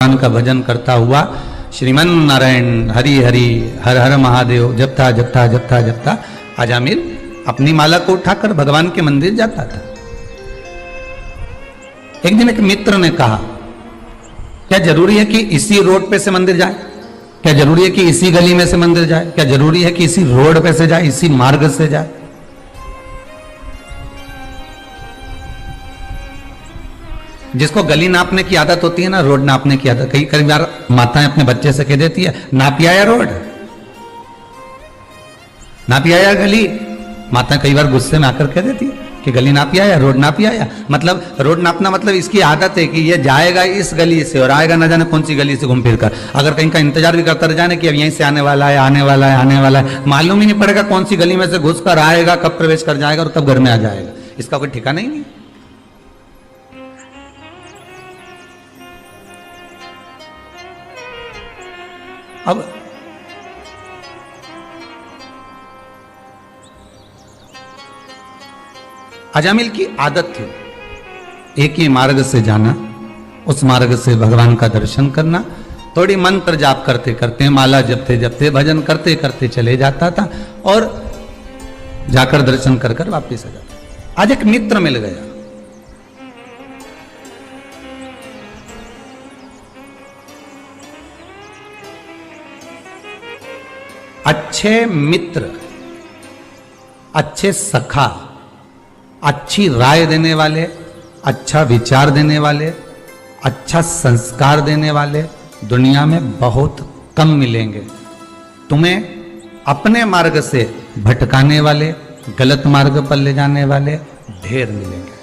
भगवान का भजन करता हुआ श्रीमन नारायण हरि हरि हर हर महादेव जपता जपता जपता जपता अजामिल अपनी माला को उठाकर भगवान के मंदिर जाता था। एक दिन एक मित्र ने कहा, क्या जरूरी है कि इसी रोड पे से मंदिर जाए? क्या जरूरी है कि इसी गली में से मंदिर जाए? क्या जरूरी है कि इसी रोड पे से जाए, इसी मार्ग से जाए? जिसको गली नापने की आदत होती है ना, रोड नापने की आदत, कई बार माताएं अपने बच्चे से कह देती है, नापी आया रोड, नापी आया गली। माता कई बार गुस्से में आकर कह देती है कि गली नापी आया, रोड नापी आया। मतलब रोड नापना मतलब इसकी आदत है कि ये जाएगा इस गली से और आएगा न जाने कौन सी गली से घूम फिर कर। अगर कहीं का इंतजार भी करता रह जाने कि अब यहीं से आने वाला है, आने वाला है, आने वाला है, मालूम ही नहीं पड़ेगा कौन सी गली में से घुस कर आएगा, कब प्रवेश कर जाएगा और कब घर में आ जाएगा। इसका कोई ठिकाना ही नहीं। अब अजामिल की आदत थी एक ही मार्ग से जाना, उस मार्ग से भगवान का दर्शन करना। थोड़ी मंत्र जाप करते करते, माला जपते जपते, भजन करते करते चले जाता था और जाकर दर्शन कर कर वापिस आ जाता। आज एक मित्र मिल गया, अच्छे मित्र, अच्छे सखा, अच्छी राय देने वाले, अच्छा विचार देने वाले, अच्छा संस्कार देने वाले दुनिया में बहुत कम मिलेंगे। तुम्हें अपने मार्ग से भटकाने वाले, गलत मार्ग पर ले जाने वाले ढेर मिलेंगे।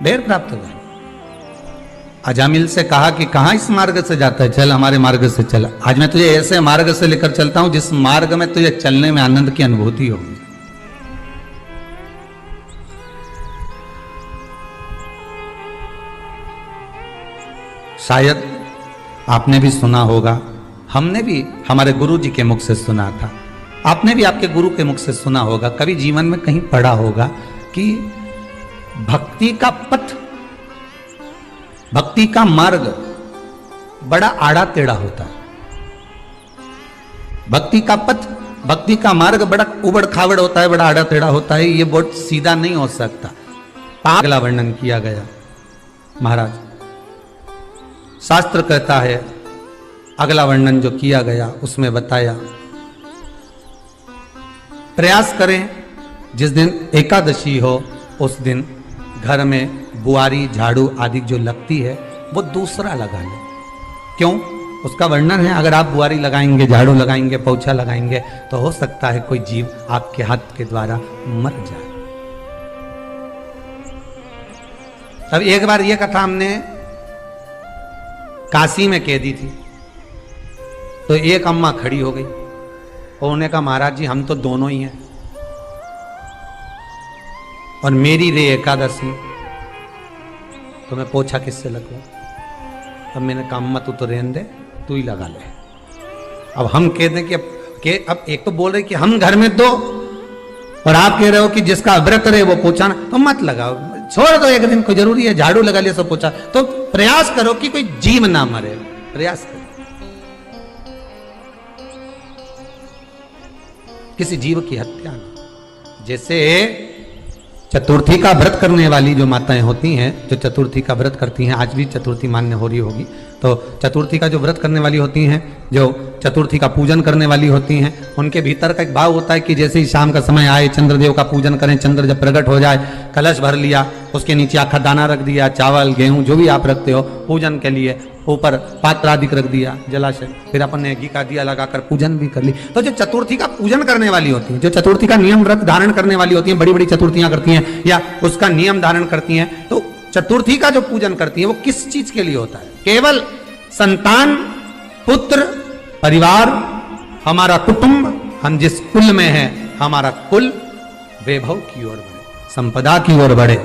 ढेर प्राप्त हुआ। अजामिल से कहा कि कहां इस मार्ग से जाता है, चल हमारे मार्ग से चल। आज मैं तुझे ऐसे मार्ग से लेकर चलता हूं जिस मार्ग में तुझे चलने में आनंद की अनुभूति होगी। शायद आपने भी सुना होगा, हमने भी हमारे गुरु जी के मुख से सुना था, आपने भी आपके गुरु के मुख से सुना होगा, कभी जीवन में कहीं पढ़ा होगा कि भक्ति का पथ, भक्ति का मार्ग बड़ा आड़ा टेढ़ा होता है। भक्ति का पथ, भक्ति का मार्ग बड़ा उबड़ खाबड़ होता है, बड़ा आड़ा टेढ़ा होता है। ये बहुत सीधा नहीं हो सकता। अगला वर्णन किया गया महाराज, शास्त्र कहता है, अगला वर्णन जो किया गया उसमें बताया, प्रयास करें जिस दिन एकादशी हो उस दिन घर में बुआरी झाड़ू आदि जो लगती है वो दूसरा लगा ले। क्यों? उसका वर्णन है, अगर आप बुआरी लगाएंगे, झाड़ू लगाएंगे, पोछा लगाएंगे तो हो सकता है कोई जीव आपके हाथ के द्वारा मर जाए। अब एक बार ये कथा हमने काशी में कह दी थी, तो एक अम्मा खड़ी हो गई और उन्होंने कहा, महाराज जी हम तो दोनों ही हैं और मेरी रे एकादशी, तो मैं पोछा किससे लगूं? अब मैंने कहा, अम्मा तू तो रहने दे, तू ही लगा ले। अब हम कह दें कि अब एक तो बोल रहे कि हम घर में दो और आप कह रहे हो कि जिसका व्रत रहे वो पोछा ना, तो मत लगाओ, छोड़ दो, एक दिन कोई जरूरी है, झाड़ू लगा लिया सब पोछा। तो प्रयास करो कि कोई जीव ना मरे, प्रयास करो किसी जीव की हत्या ना। जैसे चतुर्थी का व्रत करने वाली जो माताएं होती हैं, जो चतुर्थी का व्रत करती हैं, आज भी चतुर्थी मान्य हो रही होगी, तो चतुर्थी का जो व्रत करने वाली होती हैं, जो चतुर्थी का पूजन करने वाली होती हैं, उनके भीतर का एक भाव होता है कि जैसे ही शाम का समय आए, चंद्रदेव का पूजन करें, चंद्र जब प्रकट हो जाए, कलश भर लिया, उसके नीचे आखा दाना रख दिया, चावल गेहूं जो भी आप रखते हो पूजन के लिए, ऊपर पात्र आदि रख दिया जलाशय, फिर अपन ने घी का दिया लगाकर पूजन भी कर ली। तो जो चतुर्थी का पूजन करने वाली होती है, जो चतुर्थी का नियम व्रत धारण करने वाली होती है, बड़ी बड़ी चतुर्थियां करती हैं या उसका नियम धारण करती हैं, तो चतुर्थी का जो पूजन करती है वो किस चीज के लिए होता है? केवल संतान, पुत्र, परिवार, हमारा कुटुंब, हम जिस कुल में हैं, हमारा कुल वैभव की ओर बढ़े, संपदा की ओर बढ़े।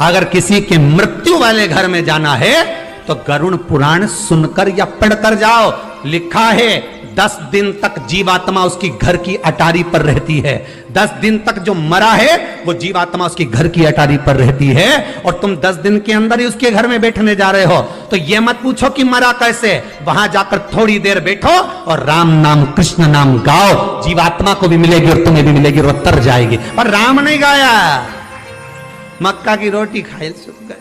अगर किसी के मृत्यु वाले घर में जाना है तो गरुड़ पुराण सुनकर या पढ़कर जाओ। लिखा है 10 दिन तक जीवात्मा उसकी घर की अटारी पर रहती है। 10 दिन तक जो मरा है वो जीवात्मा उसकी घर की अटारी पर रहती है, और तुम 10 दिन के अंदर ही उसके घर में बैठने जा रहे हो। तो ये मत पूछो कि मरा कैसे, वहां जाकर थोड़ी देर बैठो और राम नाम कृष्ण नाम गाओ, जीवात्मा को भी मिलेगी और तुम्हें भी मिलेगी, और तर जाएगी। पर राम नहीं गाया, मक्का की रोटी खाए सुख गए,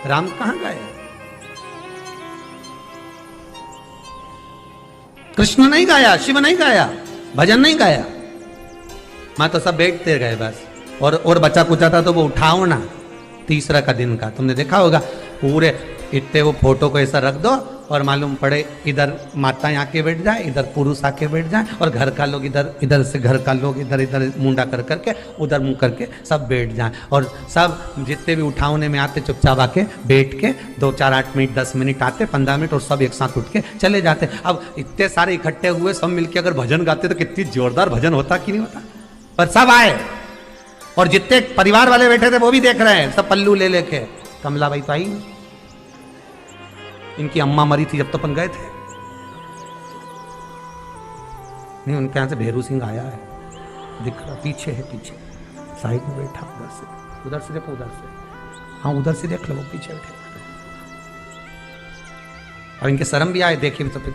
राम कहां गाया? कृष्ण नहीं गाया, शिव नहीं गाया, भजन नहीं गाया। मैं तो सब बैठते गए बस, और बचा कुचा था तो वो उठाओ ना, तीसरा का दिन का तुमने देखा होगा, पूरे इतने वो फोटो को ऐसा रख दो और मालूम पड़े इधर माताएं आके बैठ जाए, इधर पुरुष आके बैठ जाए, और घर का लोग इधर, इधर से घर का लोग इधर इधर मुंडा कर करके उधर मुंह करके सब बैठ जाए, और सब जितने भी उठावने में आते चुपचाप आके बैठ के 2 4 8 मिनट 10 मिनट आते 15 मिनट, और सब एक साथ उठ के चले जाते। अब इतने सारे इकट्ठे हुए सब मिलके अगर भजन गाते तो कितनी जोरदार भजन होता कि नहीं होता। पर सब आए, और जितने परिवार वाले बैठे थे वो भी देख रहे हैं, सब पल्लू ले लेके। कमला बाई तो आई, इनकी अम्मा मरी थी जब तो अपन गए थे नहीं, उनके यहां से भेरू सिंह आया है, दिख रहा पीछे है, पीछे साइड में बैठा, उधर से देखो, उधर से, हाँ उधर से देख लो, वो पीछे बैठे। और इनके शर्म भी आए, देखिए तो फिर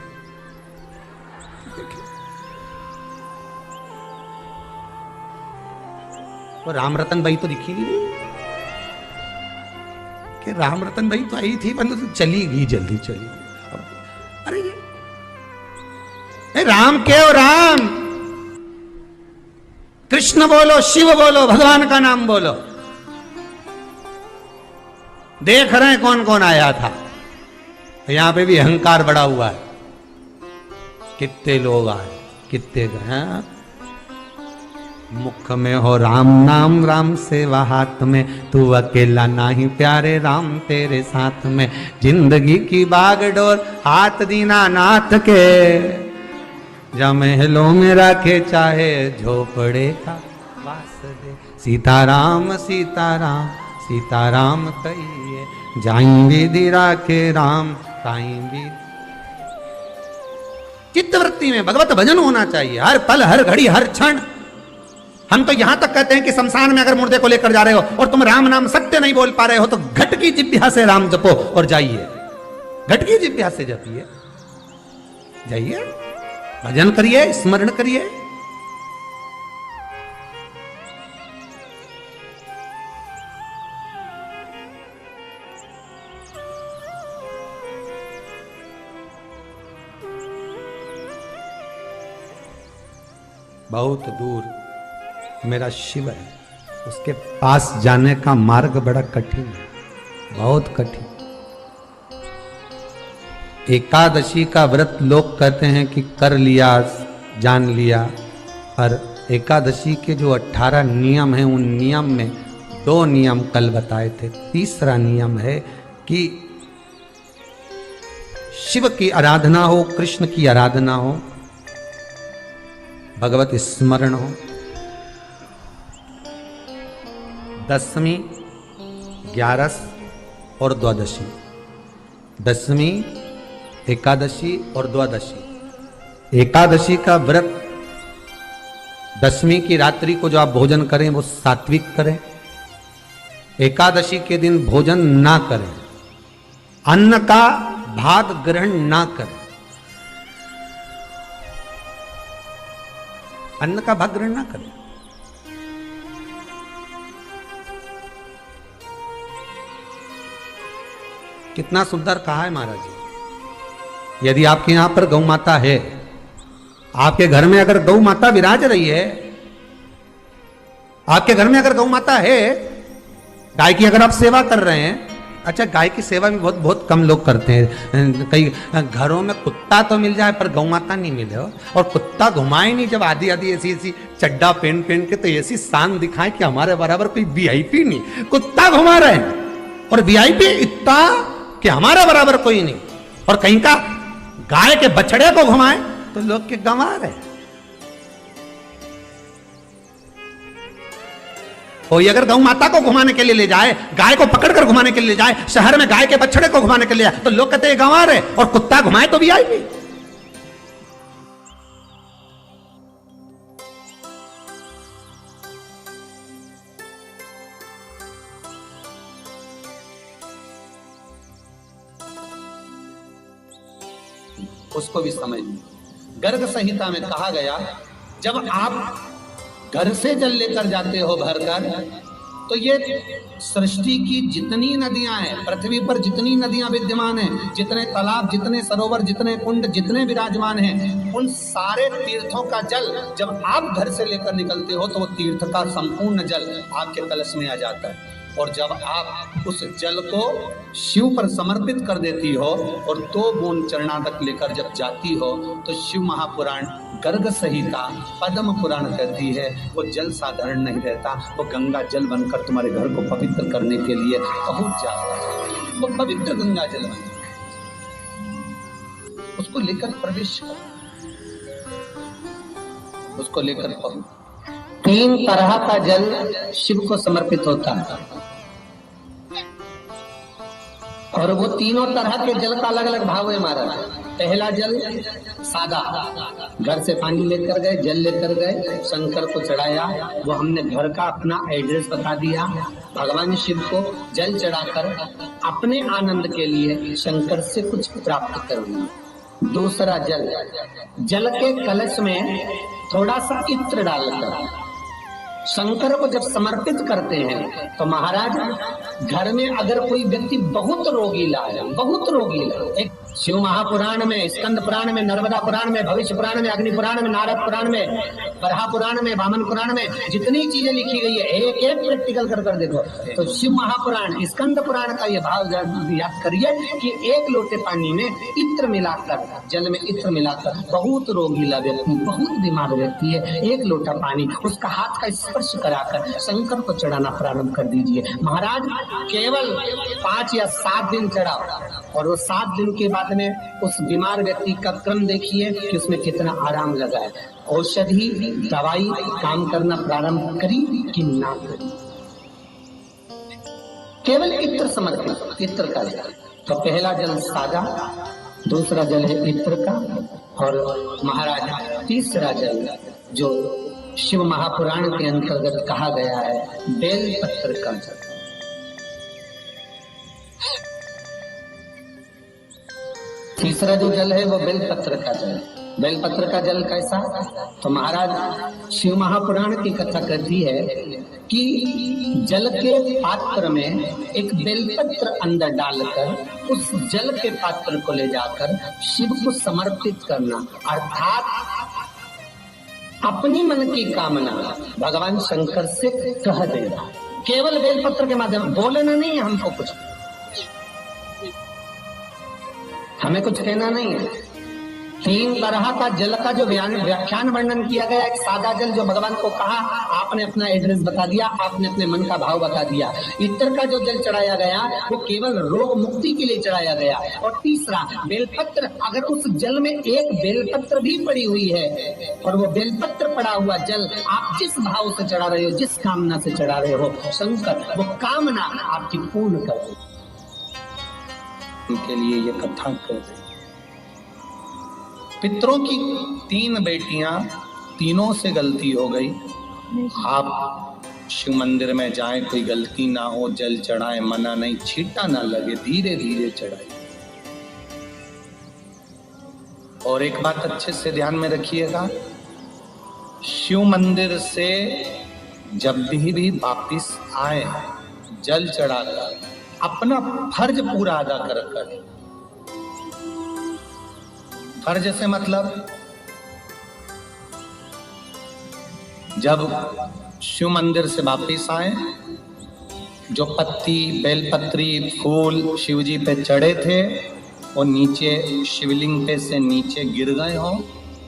देखिए, वो राम रतन भाई तो दिखी नहीं कि राम रतन भाई तो आई थी, मतलब तो चली गई, जल्दी चली गई। अरे ये राम के हो, राम कृष्ण बोलो, शिव बोलो, भगवान का नाम बोलो। देख रहे हैं कौन कौन आया था, यहां पे भी अहंकार बड़ा हुआ है, कितने लोग आए, कितने गए। मुख में हो राम नाम, राम सेवा हाथ में, तू अकेला नाही प्यारे, राम तेरे साथ में। जिंदगी की बागडोर हाथ दीना नाथ के, जा महलों में रखे चाहे झोपड़े का वास दे। सीताराम सीताराम सीताराम कहिए, जाई विधि राखे राम ताई भी। चित्तवृत्ति में भगवत भजन होना चाहिए, हर पल हर घड़ी हर क्षण। हम तो यहां तक कहते हैं कि शमशान में अगर मुर्दे को लेकर जा रहे हो और तुम राम नाम सत्य नहीं बोल पा रहे हो, तो घट की जिह्वा से राम जपो और जाइए, घट की जिह्वा से जपिए, जाइए भजन करिए, स्मरण करिए। बहुत दूर मेरा शिव है, उसके पास जाने का मार्ग बड़ा कठिन है, बहुत कठिन। एकादशी का व्रत लोग कहते हैं कि कर लिया, जान लिया, पर एकादशी के जो 18 नियम हैं, उन नियम में 2 नियम कल बताए थे। तीसरा नियम है कि शिव की आराधना हो, कृष्ण की आराधना हो, भगवत स्मरण हो। दशमी, 11 और द्वादशी, दशमी, एकादशी और द्वादशी। एकादशी का व्रत, दशमी की रात्रि को जो आप भोजन करें वो सात्विक करें, एकादशी के दिन भोजन ना करें, अन्न का भाग ग्रहण ना करें, अन्न का भाग ग्रहण ना करें। कितना सुंदर कहा है महाराज जी। यदि आपके यहां पर गौ माता है, आपके घर में अगर गौ माता विराज रही है, आपके घर में अगर गौ माता है, गाय की अगर आप सेवा कर रहे हैं, अच्छा गाय की सेवा भी बहुत बहुत कम लोग करते हैं। कई घरों में कुत्ता तो मिल जाए पर गौ माता नहीं मिले हो, और कुत्ता घुमाए नहीं, जब आधी आधी ऐसी ऐसी चड्डा पहन पहन के तो ऐसी शान दिखाए कि हमारे बराबर कोई वीआईपी नहीं, कुत्ता घुमा रहे हैं, और वीआईपी इतना कि हमारा बराबर कोई नहीं, और कहीं का गाय के बछड़े को घुमाए तो लोग के गंवा रहे। कोई अगर गौ माता को घुमाने के लिए ले जाए, गाय को पकड़कर घुमाने के लिए ले जाए, शहर में गाय के बछड़े को घुमाने के लिए जाए, तो लोग कहते हैं गंवा रहे, और कुत्ता घुमाए तो भी आई भी। उसको भी समझ लो। गर्ग संहिता में कहा गया, जब आप घर से जल लेकर जाते हो भरकर, तो ये सृष्टि की जितनी नदियां हैं, पृथ्वी पर जितनी नदियां विद्यमान हैं, जितने तालाब, जितने सरोवर, जितने कुंड, जितने विराजमान हैं, उन सारे तीर्थों का जल जब आप घर से लेकर निकलते हो तो वो तीर्थ का संपूर्ण जल आपके कलश में आ जाता है। और जब आप उस जल को शिव पर समर्पित कर देती हो और 2 बूंद चरणागत लेकर जब जाती हो, तो शिव महापुराण गर्ग संहिता पद्म पुराण कहती है वो जल साधारण नहीं रहता, वो गंगा जल बनकर तुम्हारे घर को पवित्र करने के लिए पहुंच जाता है। वो पवित्र गंगा जल बन, उसको लेकर प्रवेश कर, उसको लेकर पहुंच। 3 तरह का जल शिव को समर्पित होता है, और वो तीनों तरह के जल का अलग अलग भाव है महाराज। पहला जल सादा, घर से पानी लेकर गए, जल लेकर गए, शंकर को चढ़ाया, वो हमने घर का अपना एड्रेस बता दिया, भगवान शिव को जल चढ़ाकर अपने आनंद के लिए शंकर से कुछ प्राप्त कर लिया। दूसरा जल, जल के कलश में थोड़ा सा इत्र डालकर शंकर को जब समर्पित करते हैं, तो महाराज घर में अगर कोई व्यक्ति बहुत रोगीला है, बहुत रोगीला, एक शिव महापुराण में, स्कंद पुराण में, नर्मदा पुराण में, भविष्य पुराण में, अग्नि पुराण में, नारद पुराण में, बरहा पुराण में, वामन पुराण में जितनी चीजें लिखी गई है, एक एक प्रैक्टिकल कर देखो, तो शिव महापुराण, स्कंद पुराण का ये भाव याद करिए कि 1 लोटे पानी में इत्र मिलाकर, जल में इत्र मिलाकर, बहुत रोगीला व्यक्ति, बहुत बीमार व्यक्ति है, 1 लोटा पानी उसका हाथ का स्पर्श कराकर शंकर को चढ़ाना प्रारंभ कर दीजिए। महाराज केवल 5 या 7 दिन चढ़ाओ, और वो 7 दिन के बाद में उस बीमार व्यक्ति का क्रम देखिए कि उसमें कितना आराम लगा है। औषधि दवाई काम करना प्रारंभ करी कि ना करी, केवल इत्र समर्पित, इत्र का जल। तो पहला जल सादा, दूसरा जल है इत्र का, और महाराज तीसरा जल जो शिव महापुराण के अंतर्गत कहा गया है, बेलपत्र का जल। तीसरा जो जल है वो बेलपत्र का जल। बेलपत्र का जल कैसा? तो महाराज शिव महापुराण की कथा कहती है कि जल के पात्र में एक बेलपत्र अंदर डालकर उस जल के पात्र को ले जाकर शिव को समर्पित करना, अर्थात अपनी मन की कामना भगवान शंकर से कह देना, केवल बेलपत्र के माध्यम, बोलना नहीं है हमको कुछ, हमें कुछ कहना नहीं है। 3 तरह का जल का जो व्याख्यान वर्णन किया गया, एक सादा जल जो भगवान को कहा, आपने अपना एड्रेस बता दिया, आपने अपने मन का भाव बता दिया। इत्र का जो जल चढ़ाया गया वो केवल रोग मुक्ति के लिए चढ़ाया गया। और तीसरा बेलपत्र, अगर उस जल में एक बेलपत्र भी पड़ी हुई है और वो बेलपत्र पड़ा हुआ जल आप जिस भाव से चढ़ा रहे हो, जिस कामना से चढ़ा रहे हो, शंकर वो कामना आपकी पूर्ण कर दे। उनके लिए ये कथा कर दे। पितरों की 3 बेटियां, तीनों से गलती हो गई। आप शिव मंदिर में जाएं, कोई गलती ना हो, जल चढ़ाएं, मना नहीं, छींटा ना लगे, धीरे धीरे चढ़ाएं। और एक बात अच्छे से ध्यान में रखिएगा, शिव मंदिर से जब भी वापिस आए, जल चढ़ाकर अपना फर्ज पूरा अदा कर। फर्ज से मतलब जब शिव मंदिर से वापिस आए, जो पत्ती, बेलपत्री, फूल शिव जी पे चढ़े थे वो नीचे शिवलिंग पे से नीचे गिर गए हो।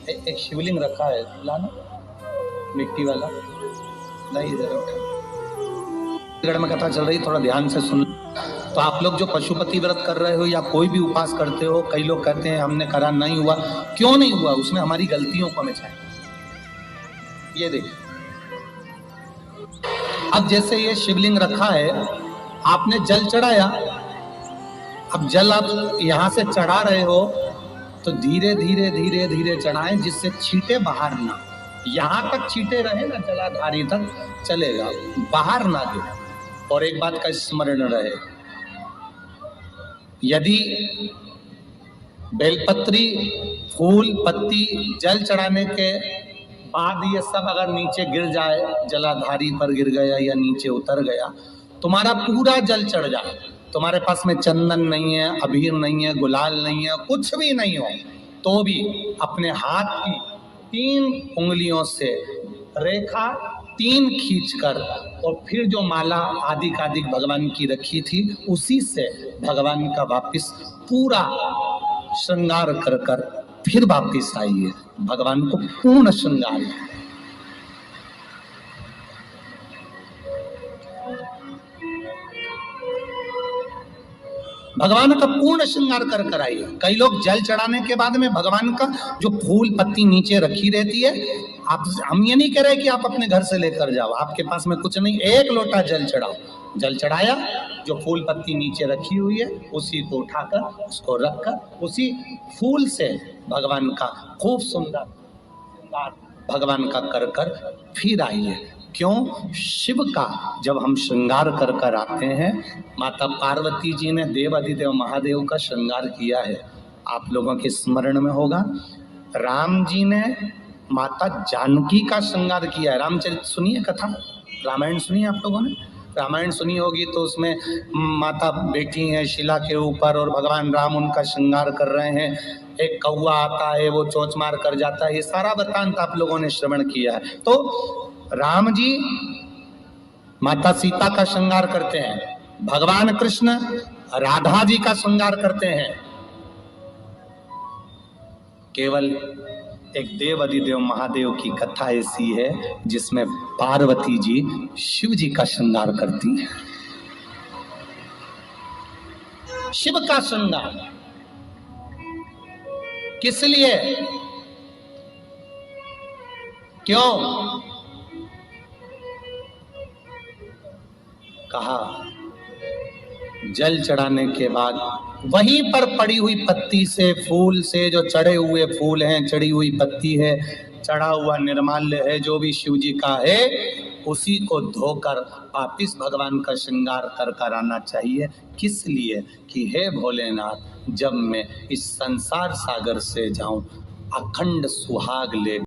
एक शिवलिंग रखा है, लाना मिट्टी वाला, नहीं गढ़ में कथा चल रही, थोड़ा ध्यान से सुन। तो आप लोग जो पशुपति व्रत कर रहे हो या कोई भी उपास करते हो, कई लोग कहते हैं हमने करा नहीं हुआ, क्यों नहीं हुआ? उसमें हमारी गलतियों को हमें चाहिए। ये देखिए, अब जैसे ये शिवलिंग रखा है, आपने जल चढ़ाया, अब जल आप यहां से चढ़ा रहे हो तो धीरे धीरे धीरे धीरे चढ़ाएं, जिससे छींटे बाहर ना, यहां तक छींटे रहे ना, जलाधारी तक चलेगा, बाहर ना दे। और एक बात का स्मरण रहे, यदि बेलपत्री फूल पत्ती जल चढ़ाने के बाद ये सब अगर नीचे गिर जाए, जलाधारी पर गिर गया या नीचे उतर गया, तुम्हारा पूरा जल चढ़ जाए, तुम्हारे पास में चंदन नहीं है, अबीर नहीं है, गुलाल नहीं है, कुछ भी नहीं हो, तो भी अपने हाथ की 3 उंगलियों से रेखा 3 खींचकर और फिर जो माला आदिक भगवान की रखी थी उसी से भगवान का वापिस पूरा श्रृंगार कर कर फिर वापिस आइए। भगवान को पूर्ण श्रृंगार, भगवान का पूर्ण श्रृंगार कर कर आइए। कई लोग जल चढ़ाने के बाद में भगवान का जो फूल पत्ती नीचे रखी रहती है, आप, हम ये नहीं कह रहे कि आप अपने घर से लेकर जाओ, आपके पास में कुछ नहीं, 1 लोटा जल चढ़ाओ, जल चढ़ाया, जो फूल पत्ती नीचे रखी हुई है उसी को उठाकर उसको रखकर उसी फूल से भगवान का खूब सुंदर भगवान का कर कर फिर आइए। क्यों? शिव का जब हम श्रृंगार कर कर आते हैं, माता पार्वती जी ने देव अधिदेव महादेव का श्रृंगार किया है, आप लोगों के स्मरण में होगा। राम जी ने माता जानकी का श्रृंगार किया है। रामचरित सुनिए, कथा रामायण सुनिए, आप लोगों ने रामायण सुनी होगी, तो उसमें माता बैठी हैं शिला के ऊपर और भगवान राम उनका श्रृंगार कर रहे हैं, एक कौवा आता है वो चोंच मार कर जाता है, ये सारा वृत्तांत आप लोगों ने श्रवण किया है। तो राम जी माता सीता का श्रृंगार करते हैं, भगवान कृष्ण राधा जी का श्रृंगार करते हैं। केवल एक देव अधिदेव महादेव की कथा ऐसी है जिसमें पार्वती जी शिव जी का श्रृंगार करती है। शिव का श्रृंगार किस लिए? क्यों? कहा जल चढ़ाने के बाद वहीं पर पड़ी हुई पत्ती से, फूल से, जो चढ़े हुए फूल हैं, चढ़ी हुई पत्ती है, चढ़ा हुआ निर्माल्य है, जो भी शिव जी का है, उसी को धोकर वापिस भगवान का श्रृंगार कर कर आना चाहिए। किस लिए? कि हे भोलेनाथ, जब मैं इस संसार सागर से जाऊं, अखंड सुहाग ले